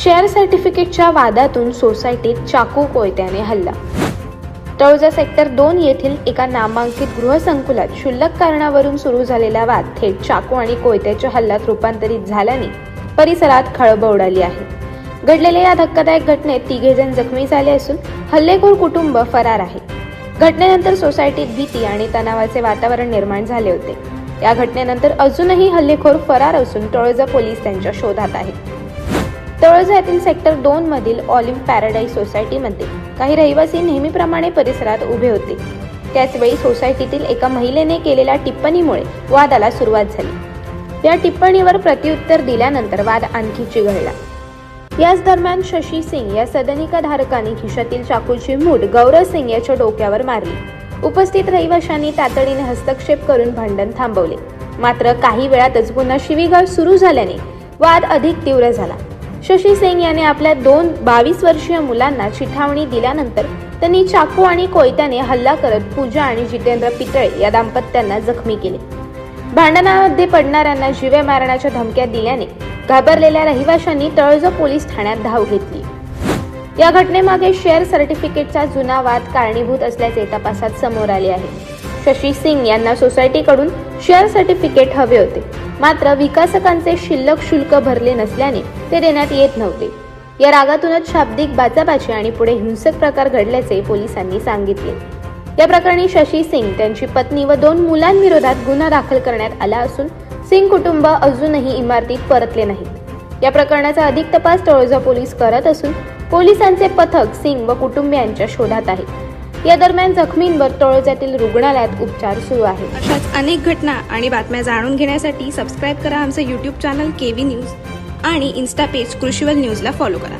Share सर्टिफिकेटच्या वादातून सोसायटीत चाकू कोयत्याने हल्ला। तळोजा सेक्टर 2 येथील एका नामांकित गृहसंकुलात क्षुल्लक कारणावरून सुरू झालेला वाद थेट चाकू आणि कोयत्याच्या हल्ल्यात रूपांतरित झाल्याने परिसरात खळबळ उडाली आहे। घडलेल्या या धक्कादायक घटनेत 3 जण जखमी झाले असून हल्लेखोर कुटुंब फरार आहे। घटनेनंतर सोसायटीत भीती आणि तणावाचे वातावरण निर्माण झाले होते। या घटनेनंतर अजूनही हल्लेखोर फरार असून तळोजा पोलीस त्यांच्या शोधात आहेत। तळोजा येथील सेक्टर 2 मधील ऑलिव्ह पॅराडाईज सोसायटीमध्ये काही रहिवासी नेहमीप्रमाणे परिसरात उभे होते। त्याचवेळी सोसायटीतील एका महिलेने केलेल्या टिप्पणीमुळे वादाला सुरुवात झाली। या टिप्पणीवर प्रत्युत्तर दिल्यानंतर वाद आणखी चिघळला। याच दरम्यान शशी सिंग या सदनिकाधारकाने खिशातील चाकूची मूठ गौरव सिंग याच्या डोक्यावर मारली। उपस्थित रहिवाशांनी तातडीने हस्तक्षेप करून भांडण थांबवले। मात्र काही वेळातच पुन्हा शिवीगाळ सुरू झाल्याने वाद अधिक तीव्र झाला। शशी सिंग याने आपल्या 2 22 वर्षीय मुलांना चिथावणी दिल्यानंतर त्यांनी चाकू आणि कोयत्याने हल्ला करत पूजा आणि जितेंद्र पितळे या दाम्पत्यांना जखमी केले। भांडणामध्ये पडणाऱ्यांना जीवे मारण्याच्या धमक्या दिल्याने घाबरलेल्या रहिवाशांनी तळोजा पोलीस ठाण्यात धाव घेतली। या घटनेमागे शेअर सर्टिफिकेटचा जुना वाद कारणीभूत असल्याचे तपासात समोर आले आहे। शशी सिंग यांना सोसायटीकडून शेअर सर्टिफिकेट हवे होते, मात्र विकासकांचे शिल्लक शुल्क भरले नसल्याने ते देण्यात येत नव्हते। या रागातूनच शाब्दिक बाचाबाची आणि पुढे हिंसक प्रकार घडल्याचे पोलिसांनी सांगितले। या प्रकरणी शशी सिंग, त्यांची पत्नी व 2 मुलांविरोधात गुन्हा दाखल करण्यात आला असून सिंग कुटुंब अजूनही इमारतीत परतले नाहीत। या प्रकरणाचा अधिक तपास तळोजा पोलीस करत असून पोलिसांचे पथक सिंग व कुटुंबियांच्या शोधात आहे। या दरम्यान जखमींवर तळोजातील रुग्णालयात उपचार सुरू आहेत। अशाच अनेक घटना आणि बातम्या जाणून घेण्यासाठी सबस्क्राईब करा आमचे YouTube चॅनल केवी न्यूज आणि इन्स्टा पेज कृषीवल न्यूजला फॉलो करा।